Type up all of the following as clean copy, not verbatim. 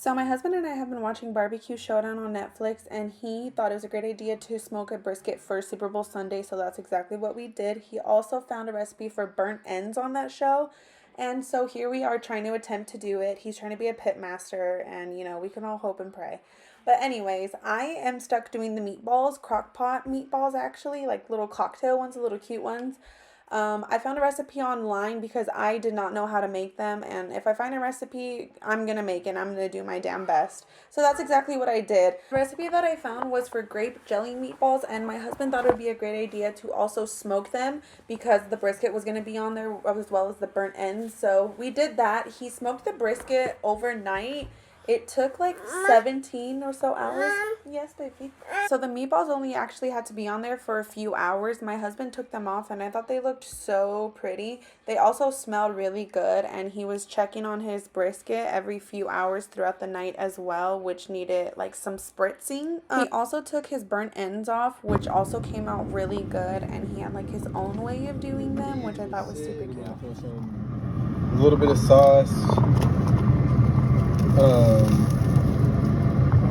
So my husband and I have been watching BBQ Showdown on Netflix, and he thought it was a great idea to smoke a brisket for Super Bowl Sunday, so that's exactly what we did. He also found a recipe for burnt ends on that show, and so here we are trying to attempt to do it. He's trying to be a pit master, and we can all hope and pray. But anyways, I am stuck doing the meatballs, crock pot meatballs actually, like little cocktail ones, the little cute ones. I found a recipe online because I did not know how to make them, and if I find a recipe, I'm gonna make it. I'm gonna do my damn best. So that's exactly what I did. The recipe that I found was for grape jelly meatballs, and my husband thought it would be a great idea to also smoke them because the brisket was gonna be on there as well as the burnt ends. So we did that. He smoked the brisket overnight. It took like 17 or so hours. Yes, baby. So the meatballs only actually had to be on there for a few hours. My husband took them off and I thought they looked so pretty. They also smelled really good, and he was checking on his brisket every few hours throughout the night as well, which needed like some spritzing. He also took his burnt ends off, which also came out really good, and he had like his own way of doing them, which I thought was super cute. A little bit of sauce.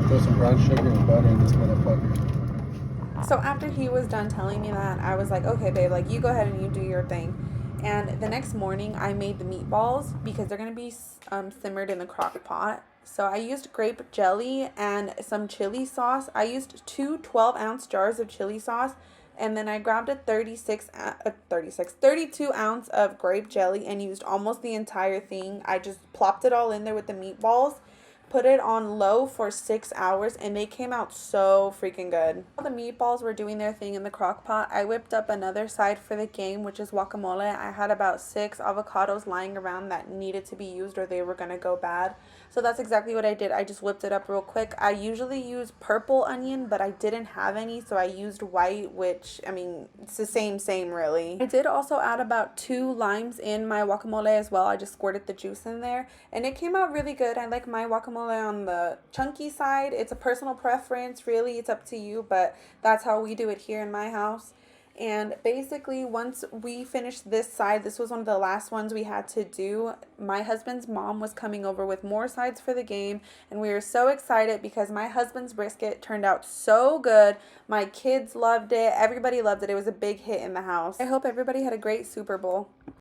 Throw some brown sugar and butter in this motherfucker. So after he was done telling me that, I was like, okay, babe, like you go ahead and you do your thing. And the next morning, I made the meatballs because they're going to be simmered in the crock pot. So I used grape jelly and some chili sauce. I used two 12-ounce jars of chili sauce. And then I grabbed a 32 ounce of grape jelly and used almost the entire thing. I just plopped it all in there with the meatballs, put it on low for 6 hours, and they came out so freaking good. While the meatballs were doing their thing in the crock pot, I whipped up another side for the game, which is guacamole. I had about 6 avocados lying around that needed to be used or they were gonna go bad. So that's exactly what I did. I just whipped it up real quick. I usually use purple onion, but I didn't have any, so I used white, which, I mean, it's the same really. I did also add about 2 limes in my guacamole as well. I just squirted the juice in there, and it came out really good. I like my guacamole on the chunky side. It's a personal preference, really. It's up to you, but that's how we do it here in my house. And basically, once we finished this side, this was one of the last ones we had to do. My husband's mom was coming over with more sides for the game, and we were so excited because my husband's brisket turned out so good. My kids loved it. Everybody loved it. It was a big hit in the house. I hope everybody had a great Super Bowl.